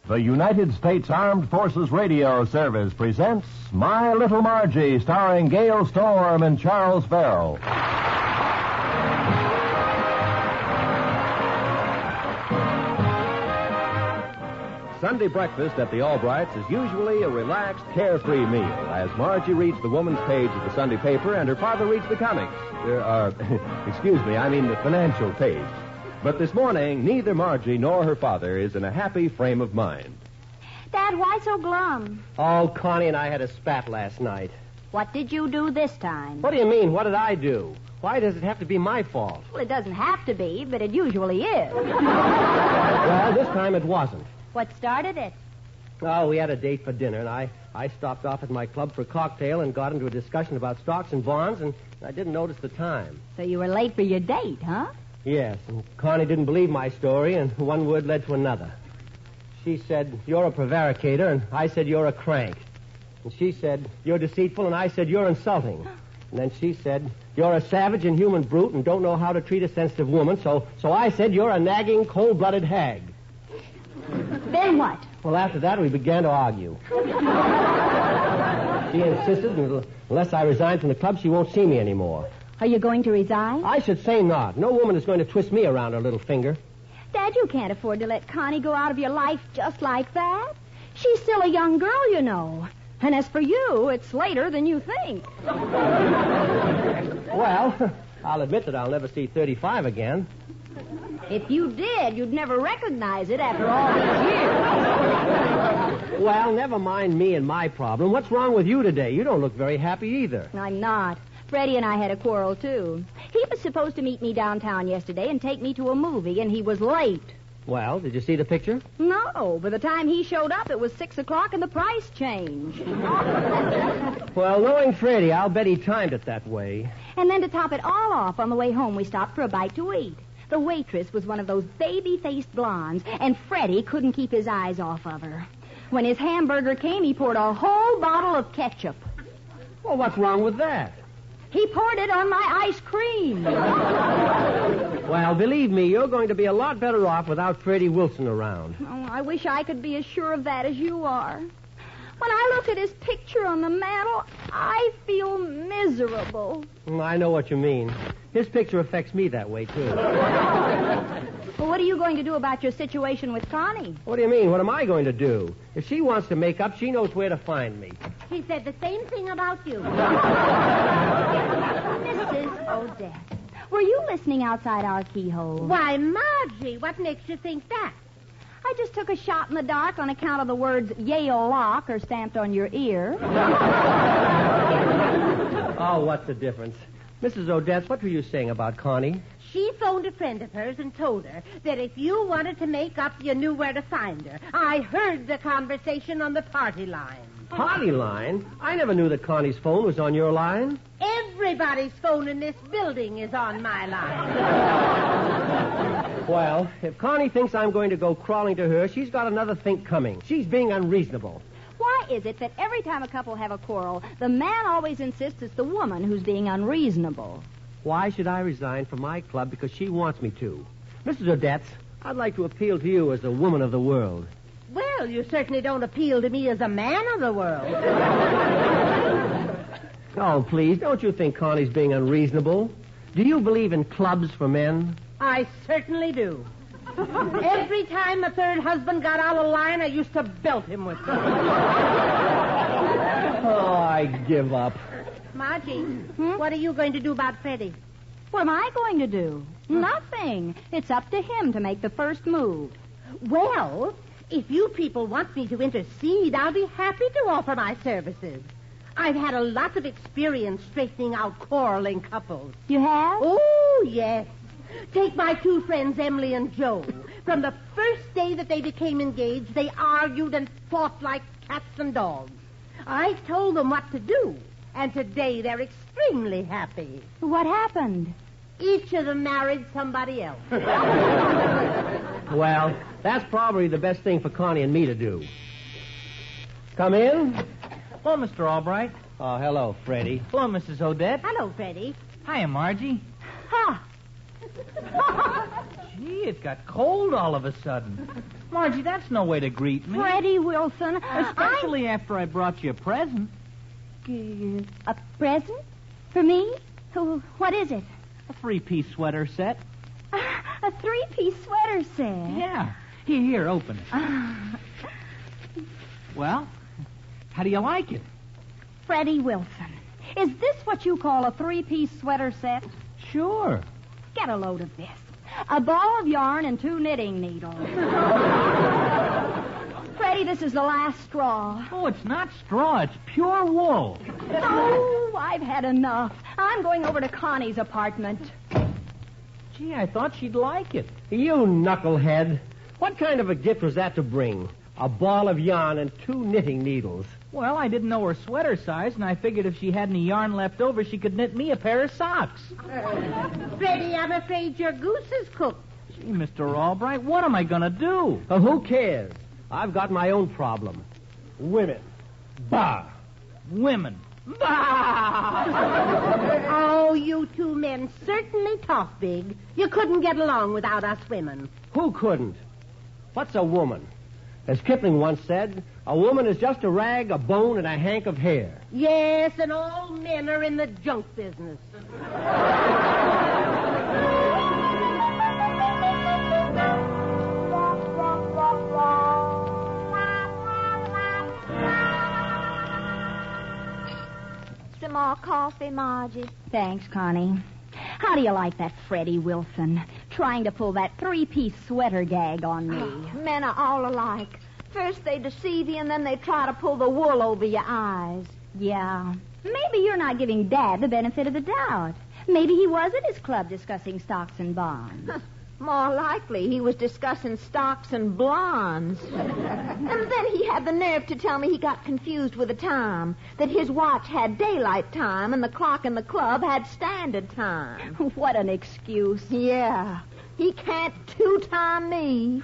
The United States Armed Forces Radio Service presents My Little Margie, starring Gail Storm and Charles Farrell. Sunday breakfast at the Albrights is usually a relaxed, carefree meal, as Margie reads the woman's page of the Sunday paper and her father reads the comics. The financial page. But this morning, neither Margie nor her father is in a happy frame of mind. Dad, why so glum? Oh, Connie and I had a spat last night. What did you do this time? What do you mean, what did I do? Why does it have to be my fault? Well, it doesn't have to be, but it usually is. Well, this time it wasn't. What started it? Oh, we had a date for dinner, and I stopped off at my club for a cocktail and got into a discussion about stocks and bonds, and I didn't notice the time. So you were late for your date, huh? Yes, and Connie didn't believe my story, and one word led to another. She said, "You're a prevaricator," and I said, "You're a crank." And she said, "You're deceitful," and I said, "You're insulting." And then she said, "You're a savage and human brute and don't know how to treat a sensitive woman," so I said, "You're a nagging, cold-blooded hag." Then what? Well, after that, we began to argue. She insisted unless I resign from the club, she won't see me anymore. Are you going to resign? I should say not. No woman is going to twist me around her little finger. Dad, you can't afford to let Connie go out of your life just like that. She's still a young girl, you know. And as for you, it's later than you think. Well, I'll admit that I'll never see 35 again. If you did, you'd never recognize it after all these years. Well, never mind me and my problem. What's wrong with you today? You don't look very happy either. I'm not. Freddie and I had a quarrel, too. He was supposed to meet me downtown yesterday and take me to a movie, and he was late. Well, did you see the picture? No. By the time he showed up, it was 6 o'clock and the price changed. Well, knowing Freddie, I'll bet he timed it that way. And then to top it all off, on the way home, we stopped for a bite to eat. The waitress was one of those baby-faced blondes, and Freddie couldn't keep his eyes off of her. When his hamburger came, he poured a whole bottle of ketchup. Well, what's wrong with that? He poured it on my ice cream. Well, believe me, you're going to be a lot better off without Freddie Wilson around. Oh, I wish I could be as sure of that as you are. When I look at his picture on the mantel, I feel miserable. I know what you mean. His picture affects me that way, too. Well, what are you going to do about your situation with Connie? What do you mean? What am I going to do? If she wants to make up, she knows where to find me. He said the same thing about you. Mrs. Odette, were you listening outside our keyhole? Why, Margie, what makes you think that? I just took a shot in the dark on account of the words Yale Lock are stamped on your ear. Oh, what's the difference? Mrs. Odette, what were you saying about Connie? She phoned a friend of hers and told her that if you wanted to make up, you knew where to find her. I heard the conversation on the party line. Party line? I never knew that Connie's phone was on your line. Everybody's phone in this building is on my line. Well, if Connie thinks I'm going to go crawling to her, she's got another think coming. She's being unreasonable. Why is it that every time a couple have a quarrel, the man always insists it's the woman who's being unreasonable? Why should I resign from my club because she wants me to? Mrs. Odette, I'd like to appeal to you as a woman of the world. Well, you certainly don't appeal to me as a man of the world. Oh, please, don't you think Connie's being unreasonable? Do you believe in clubs for men? I certainly do. Every time a third husband got out of line, I used to belt him with them. Oh, I give up. Margie, what are you going to do about Freddie? What am I going to do? Nothing. It's up to him to make the first move. Well, if you people want me to intercede, I'll be happy to offer my services. I've had a lot of experience straightening out quarreling couples. You have? Oh, yes. Take my two friends, Emily and Joe. From the first day that they became engaged, they argued and fought like cats and dogs. I told them what to do, and today they're extremely happy. What happened? Each of them married somebody else. Well, that's probably the best thing for Connie and me to do. Come in. Hello, Mr. Albright. Oh, hello, Freddie. Hello, Mrs. Odette. Hello, Freddie. Hiya, Margie. Ha! Gee, it got cold all of a sudden. Margie, that's no way to greet me. Freddie Wilson. Especially after I brought you a present. A present? For me? What is it? A 3-piece sweater set. A 3-piece sweater set? Yeah. Here, open it. Well, how do you like it? Freddie Wilson, is this what you call a 3-piece sweater set? Sure. Get a load of this. A ball of yarn and 2 knitting needles. Freddie, this is the last straw. Oh, it's not straw. It's pure wool. Oh, I've had enough. I'm going over to Connie's apartment. Gee, I thought she'd like it. You knucklehead. What kind of a gift was that to bring? A ball of yarn and 2 knitting needles. Well, I didn't know her sweater size, and I figured if she had any yarn left over, she could knit me a pair of socks. Freddie, I'm afraid your goose is cooked. Gee, Mr. Albright, what am I going to do? Who cares? I've got my own problem. Women. Bah! Women. Bah! Oh, you two men certainly talk big. You couldn't get along without us women. Who couldn't? What's a woman? As Kipling once said, a woman is just a rag, a bone, and a hank of hair. Yes, and all men are in the junk business. Some more coffee, Margie? Thanks, Connie. How do you like that Freddie Wilson? Trying to pull that 3-piece sweater gag on me. Oh, men are all alike. First they deceive you, and then they try to pull the wool over your eyes. Yeah. Maybe you're not giving Dad the benefit of the doubt. Maybe he was at his club discussing stocks and bonds. More likely, he was discussing stocks and blondes. And then he had the nerve to tell me he got confused with the time, that his watch had daylight time and the clock in the club had standard time. What an excuse. Yeah. He can't two-time me.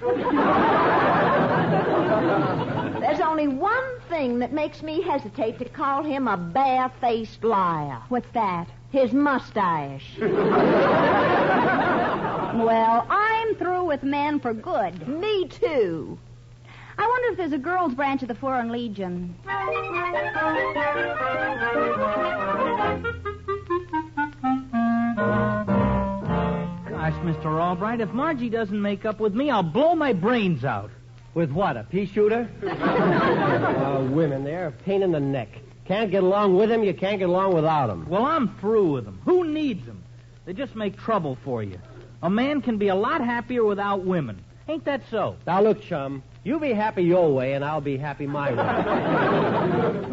There's only one thing that makes me hesitate to call him a bare-faced liar. What's that? His mustache. Well, I'm through with men for good. Me too. I wonder if there's a girls' branch of the Foreign Legion. Gosh, Mr. Albright, if Margie doesn't make up with me, I'll blow my brains out. With what, a pea shooter? Women, they're a pain in the neck. Can't get along with them, you can't get along without them. Well, I'm through with them. Who needs them? They just make trouble for you. A man can be a lot happier without women. Ain't that so? Now, look, chum, you be happy your way, and I'll be happy my way.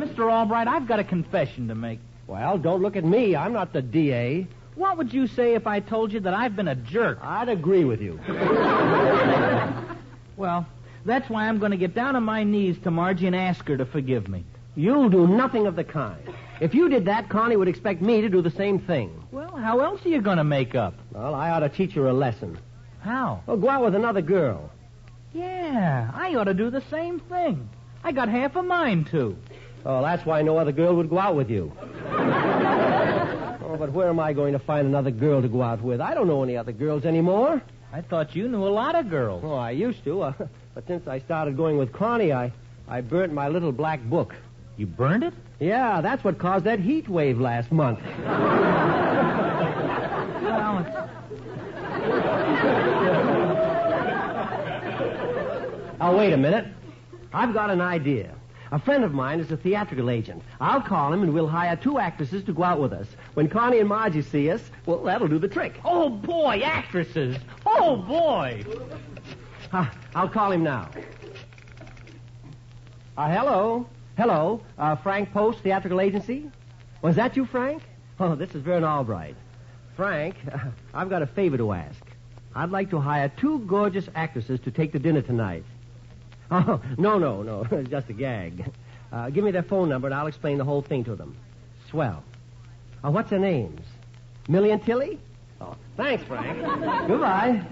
Mr. Albright, I've got a confession to make. Well, don't look at me. I'm not the DA. What would you say if I told you that I've been a jerk? I'd agree with you. Well, that's why I'm going to get down on my knees to Margie and ask her to forgive me. You'll do nothing of the kind. If you did that, Connie would expect me to do the same thing. Well, how else are you going to make up? Well, I ought to teach her a lesson. How? Well, go out with another girl. Yeah, I ought to do the same thing. I got half a mind to. Oh, that's why no other girl would go out with you. Oh, but where am I going to find another girl to go out with? I don't know any other girls anymore. I thought you knew a lot of girls. Oh, I used to. But since I started going with Connie, I burnt my little black book. You burned it? Yeah, that's what caused that heat wave last month. Well, Oh, wait a minute. I've got an idea. A friend of mine is a theatrical agent. I'll call him and we'll hire 2 actresses to go out with us. When Connie and Margie see us, well, that'll do the trick. oh, boy, actresses. Oh, boy. I'll call him now. Hello? Hello, Frank Post, Theatrical Agency? Was that you, Frank? Oh, this is Vern Albright. Frank, I've got a favor to ask. I'd like to hire 2 gorgeous actresses to take to dinner tonight. Oh, no. It's just a gag. Give me their phone number and I'll explain the whole thing to them. Swell. What's their names? Millie and Tilly? Oh, thanks, Frank. Goodbye.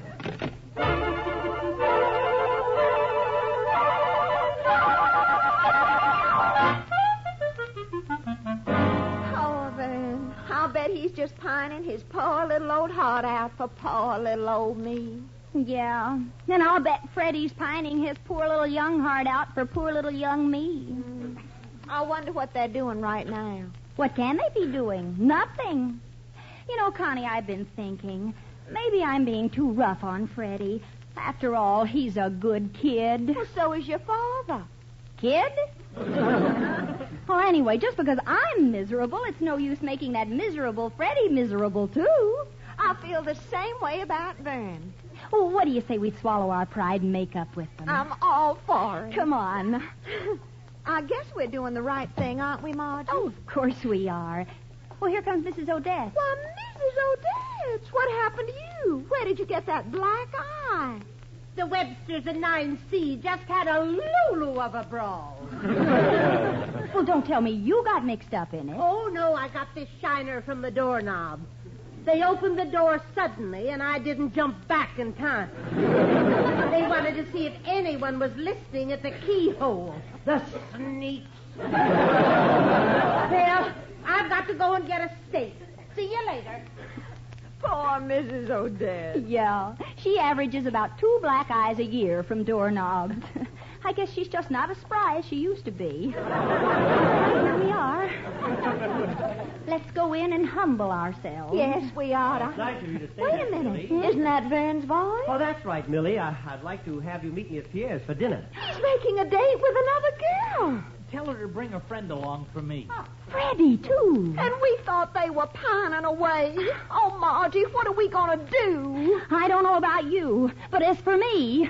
I'll bet he's just pining his poor little old heart out for poor little old me. Yeah. And I'll bet Freddie's pining his poor little young heart out for poor little young me. I wonder what they're doing right now. What can they be doing? Nothing. You know, Connie, I've been thinking. Maybe I'm being too rough on Freddie. After all, he's a good kid. Well, so is your father. Kid? Well, anyway, just because I'm miserable, it's no use making that miserable Freddie miserable, too. I feel the same way about Vern. Well, what do you say we swallow our pride and make up with them? I'm all for it. Come on. I guess we're doing the right thing, aren't we, Margie? Oh, of course we are. Well, here comes Mrs. Odette. Why, Mrs. Odette, what happened to you? Where did you get that black eye? The Websters and 9C just had a lulu of a brawl. Well, don't tell me you got mixed up in it. Oh, no, I got this shiner from the doorknob. They opened the door suddenly, and I didn't jump back in time. They wanted to see if anyone was listening at the keyhole. The sneaks. Well, I've got to go and get a steak. See you later. Poor Mrs. Odette. Yeah, she averages about 2 black eyes a year from doorknobs. I guess she's just not as spry as she used to be. Here we are. Let's go in and humble ourselves. Yes, we ought to. Nice of you to say Wait that, a minute. Millie. Isn't that Vern's voice? Oh, that's right, Millie. I'd like to have you meet me at Pierre's for dinner. He's making a date with another girl. Tell her to bring a friend along for me. Freddie, too. And we thought they were pining away. Oh, Margie, what are we going to do? I don't know about you, but as for me...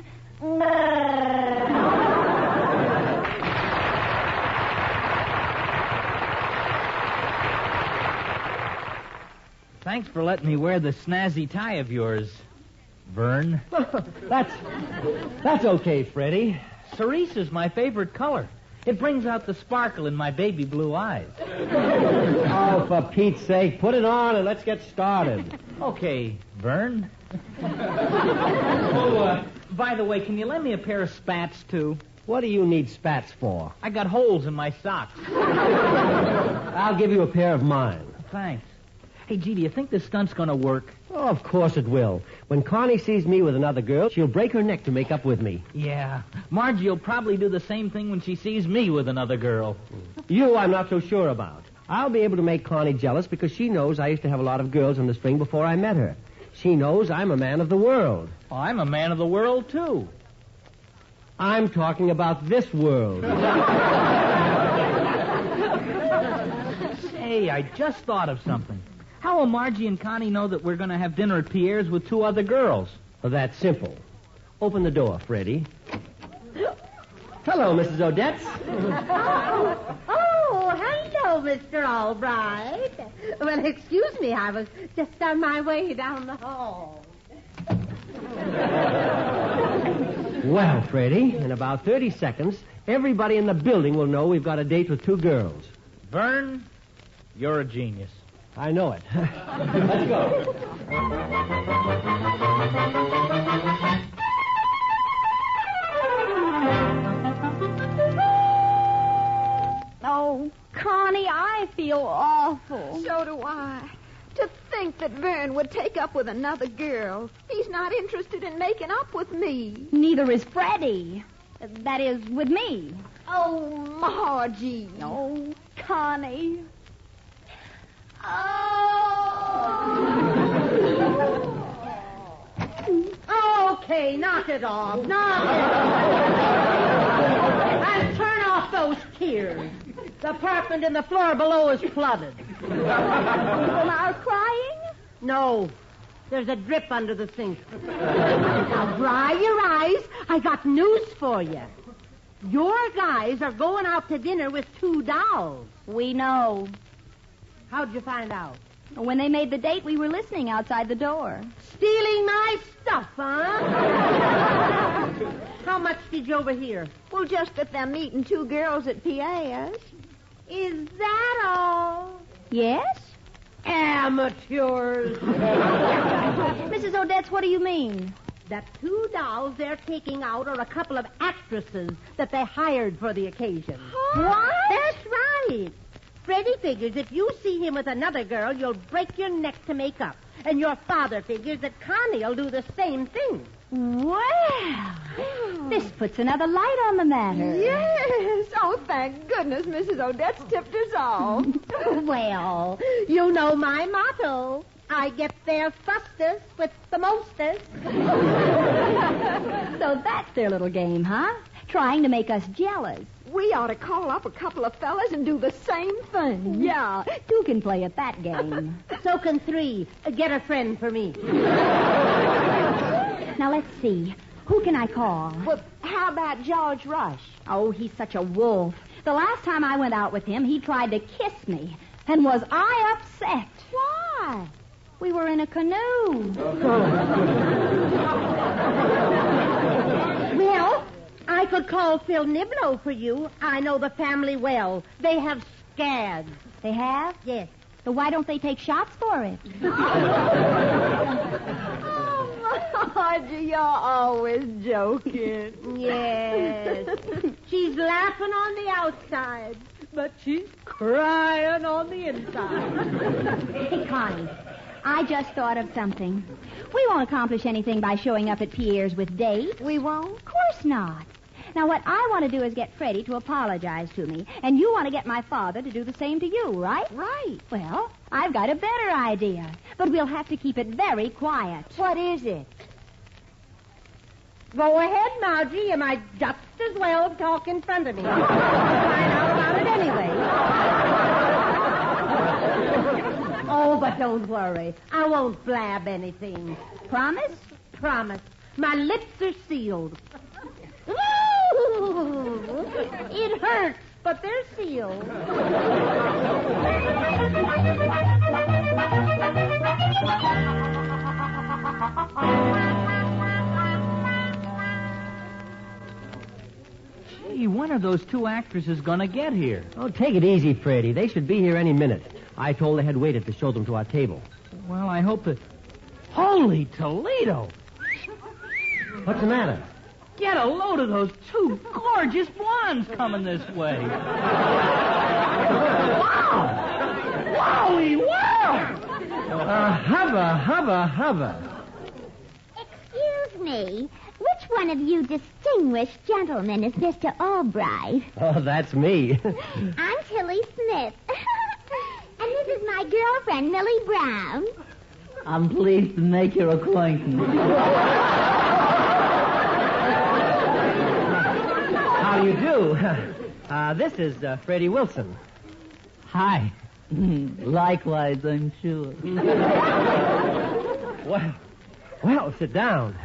Thanks for letting me wear the snazzy tie of yours, Vern. That's okay, Freddie. Cerise is my favorite color. It brings out the sparkle in my baby blue eyes. Oh, for Pete's sake, put it on and let's get started. Okay, Vern. By the way, can you lend me a pair of spats, too? What do you need spats for? I got holes in my socks. I'll give you a pair of mine. Thanks. Hey, gee, do you think this stunt's going to work? Oh, of course it will. When Connie sees me with another girl, she'll break her neck to make up with me. Yeah. Margie will probably do the same thing when she sees me with another girl. You, I'm not so sure about. I'll be able to make Connie jealous because she knows I used to have a lot of girls in the spring before I met her. She knows I'm a man of the world. Oh, I'm a man of the world, too. I'm talking about this world. Hey, I just thought of something. How will Margie and Connie know that we're going to have dinner at Pierre's with 2 other girls? Well, that's simple. Open the door, Freddie. Hello, Mrs. Odette. Oh, hello, Mr. Albright. Well, excuse me, I was just on my way down the hall. Well, Freddie, in about 30 seconds, everybody in the building will know we've got a date with 2 girls. Vern, you're a genius. I know it. Let's go. Oh, Connie, I feel awful. So do I. To think that Vern would take up with another girl. He's not interested in making up with me. Neither is Freddie. That is, with me. Oh, Margie. Oh, Connie. Okay, knock it off. Knock it off. And turn off those tears. The apartment and the floor below is flooded. People are crying? No. There's a drip under the sink. Now, dry your eyes. I got news for you. Your guys are going out to dinner with 2 dolls. We know. How'd you find out? When they made the date, we were listening outside the door. Stealing my stuff, huh? How much did you overhear? Well, just that they're meeting 2 girls at Pierre's. Is that all? Yes? Amateurs. Mrs. Odette, what do you mean? The 2 dolls they're taking out are a couple of actresses that they hired for the occasion. What? That's right. Freddie figures if you see him with another girl, you'll break your neck to make up. And your father figures that Connie'll do the same thing. Well, this puts another light on the matter. Yes. Oh, thank goodness Mrs. Odette's tipped us off. Well, you know my motto. I get there fastest with the mostest. So that's their little game, huh? Trying to make us jealous. We ought to call up a couple of fellas and do the same thing. Yeah, two can play at that game. So can three. Get a friend for me. Now, let's see. Who can I call? Well, how about George Rush? Oh, he's such a wolf. The last time I went out with him, he tried to kiss me. And was I upset? Why? We were in a canoe. Well, I could call Phil Niblo for you. I know the family well. They have scads. They have? Yes. So why don't they take shots for it? Margie, you're always joking. Yes. She's laughing on the outside, but she's crying on the inside. Hey, Connie, I just thought of something. We won't accomplish anything by showing up at Pierre's with Dave. We won't? Of course not. Now, what I want to do is get Freddie to apologize to me, and you want to get my father to do the same to you, right? Right. Well, I've got a better idea, but we'll have to keep it very quiet. What is it? Go ahead, Margie. You might just as well talk in front of me. I'll find out about it anyway. Oh, but don't worry. I won't blab anything. Promise? Promise. My lips are sealed. It hurts, but they're sealed. Gee, when are those two actresses going to get here? Oh, take it easy, Freddie. They should be here any minute. I told the head waiter to show them to our table. Well, I hope that... Holy Toledo! What's the matter? Get a load of those two gorgeous blondes coming this way. Wow! Wowie, wow! Hubba. Excuse me. Which one of you distinguished gentlemen is Mr. Albright? Oh, that's me. I'm Tilly Smith. And this is my girlfriend, Millie Brown. I'm pleased to make your acquaintance. How do you do? This is Freddie Wilson. Hi. Likewise, I'm sure. Well, sit down.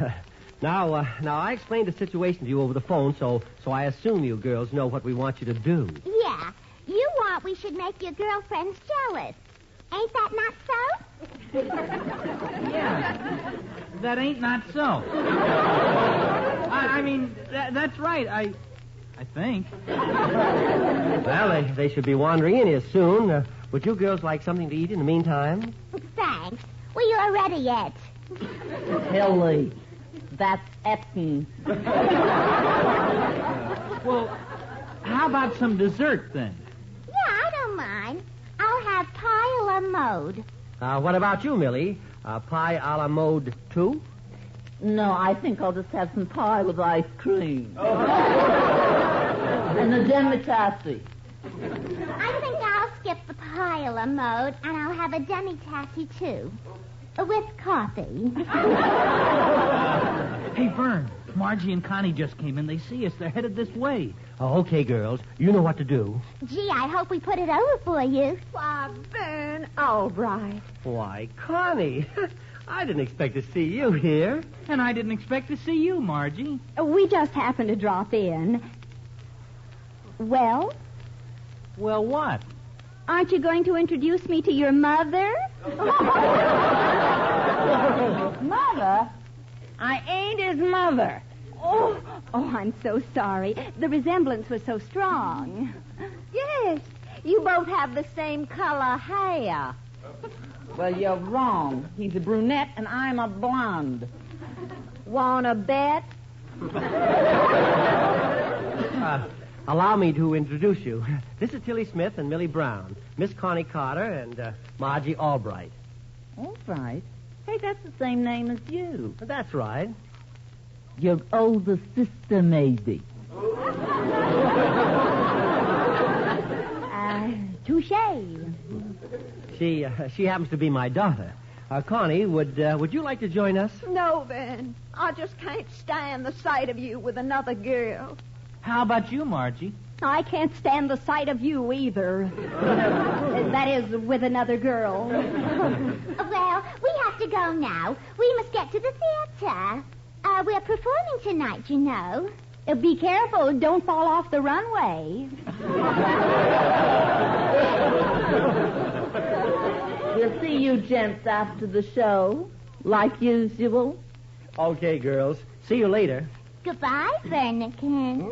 Now, I explained the situation to you over the phone, so I assume you girls know what we want you to do. Yeah. You want we should make your girlfriends jealous. Ain't that not so? Yeah. That ain't not so. I mean, that's right. I think. Well, they should be wandering in here soon. Would you girls like something to eat in the meantime? Thanks. Well, you're ready yet. Tilly, that's Epping. Well, how about some dessert then? Yeah, I don't mind. I'll have pie a la mode. What about you, Millie? Pie a la mode, too? No, I think I'll just have some pie with ice cream. And a demi-tassy. I think I'll skip the pie a la mode, and I'll have a demi-tassy, too. With coffee. Hey, Vern, Margie and Connie just came in. They see us. They're headed this way. Oh, okay, girls. You know what to do. Gee, I hope we put it over for you. Why, Ben Albright. Why, Connie, I didn't expect to see you here. And I didn't expect to see you, Margie. We just happened to drop in. Well, Well, what? aren't you going to introduce me to your mother? Mother? I ain't his mother. Oh, I'm so sorry. The resemblance was so strong. Yes, you both have the same color hair. Well, you're wrong. He's a brunette and I'm a blonde. Wanna bet? Allow me to introduce you. This is Tilly Smith and Millie Brown, Miss Connie Carter and Margie Albright. All right. Hey, that's the same name as you. That's right. Your older sister, maybe. Touche. She happens to be my daughter. Connie, would you like to join us? No, Van. I just can't stand the sight of you with another girl. How about you, Margie? I can't stand the sight of you either. That is, with another girl. Well, we have to go now. We must get to the theater. We're performing tonight, you know. Be careful. Don't fall off the runway. We'll see you gents after the show, like usual. Okay, girls. See you later. Goodbye, Vernikin.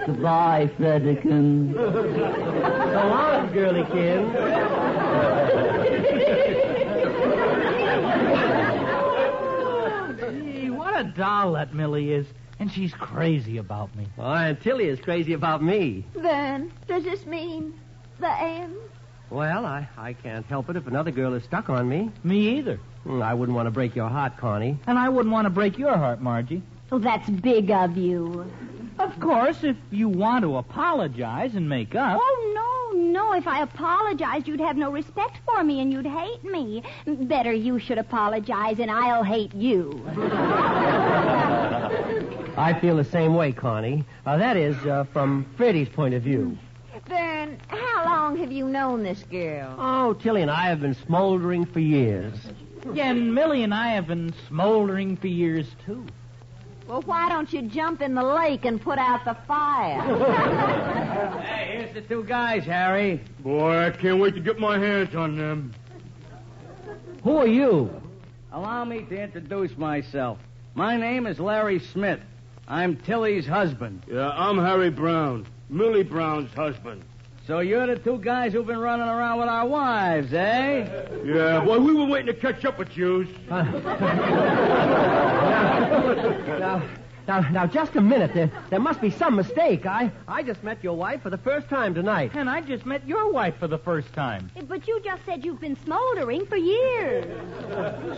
Goodbye, Freddikin. So long, girlykin. Gee, what a doll that Millie is. And she's crazy about me. Oh, and Tilly is crazy about me. Van, does this mean the end? Well, I can't help it if another girl is stuck on me. Me either. I wouldn't want to break your heart, Connie. And I wouldn't want to break your heart, Margie. Oh, that's big of you. Of course, if you want to apologize and make up. Oh, no. If I apologized, you'd have no respect for me and you'd hate me. Better you should apologize and I'll hate you. I feel the same way, Connie. That is, from Freddie's point of view. Van, how long have you known this girl? Oh, Tilly and I have been smoldering for years. Yeah, and Millie and I have been smoldering for years, too. Well, why don't you jump in the lake and put out the fire? Hey, here's the two guys, Harry. Boy, I can't wait to get my hands on them. Who are you? Allow me to introduce myself. My name is Larry Smith. I'm Tilly's husband. Yeah, I'm Harry Brown, Millie Brown's husband. So you're the two guys who've been running around with our wives, eh? Yeah, boy, we were waiting to catch up with you. Now, just a minute. There must be some mistake. I just met your wife for the first time tonight. And I just met your wife for the first time. But you just said you've been smoldering for years.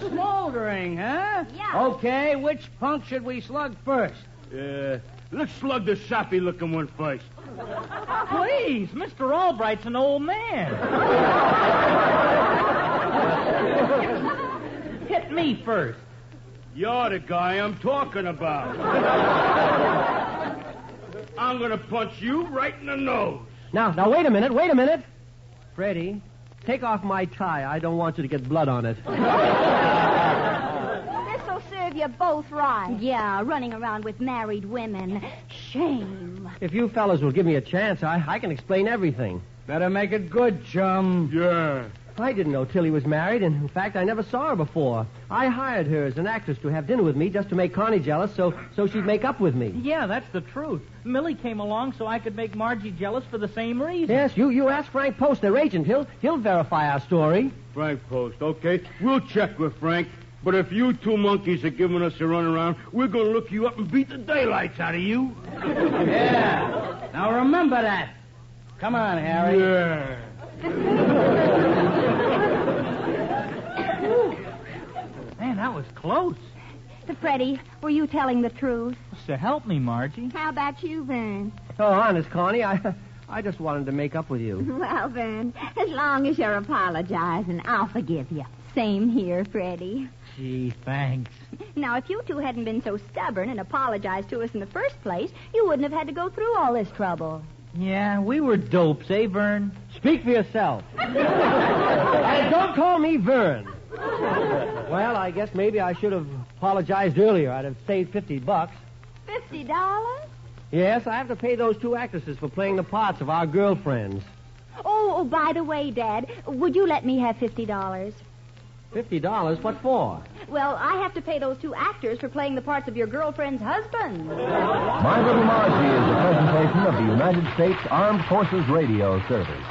Smoldering, huh? Yeah. Okay, which punk should we slug first? Let's slug the sappy-looking one first. Please, Mr. Albright's an old man. Hit me first. You're the guy I'm talking about. I'm going to punch you right in the nose. Now, wait a minute. Freddie, take off my tie. I don't want you to get blood on it. This'll serve you both right. Yeah, running around with married women. Shame. If you fellas will give me a chance, I can explain everything. Better make it good, chum. Yeah. I didn't know Tilly was married, and in fact, I never saw her before. I hired her as an actress to have dinner with me just to make Connie jealous so she'd make up with me. Yeah, that's the truth. Millie came along so I could make Margie jealous for the same reason. Yes, you ask Frank Post, their agent. He'll verify our story. Frank Post, okay? We'll check with Frank. But if you two monkeys are giving us a runaround, we're going to look you up and beat the daylights out of you. Yeah. Now remember that. Come on, Harry. Yeah. Man, that was close. Freddie, were you telling the truth? So help me, Margie. How about you, Van? Oh, honest, Connie, I just wanted to make up with you. Well, Van, as long as you're apologizing, I'll forgive you. Same here, Freddie. Gee, thanks. Now, if you two hadn't been so stubborn and apologized to us in the first place, you wouldn't have had to go through all this trouble. Yeah, we were dopes, eh, Vern? Speak for yourself. And don't call me Vern. Well, I guess maybe I should have apologized earlier. I'd have saved $50. $50? Yes, I have to pay those two actresses for playing the parts of our girlfriends. Oh, by the way, Dad, would you let me have $50? $50? What for? Well, I have to pay those two actors for playing the parts of your girlfriend's husband. My Little Margie is a presentation of the United States Armed Forces Radio Service.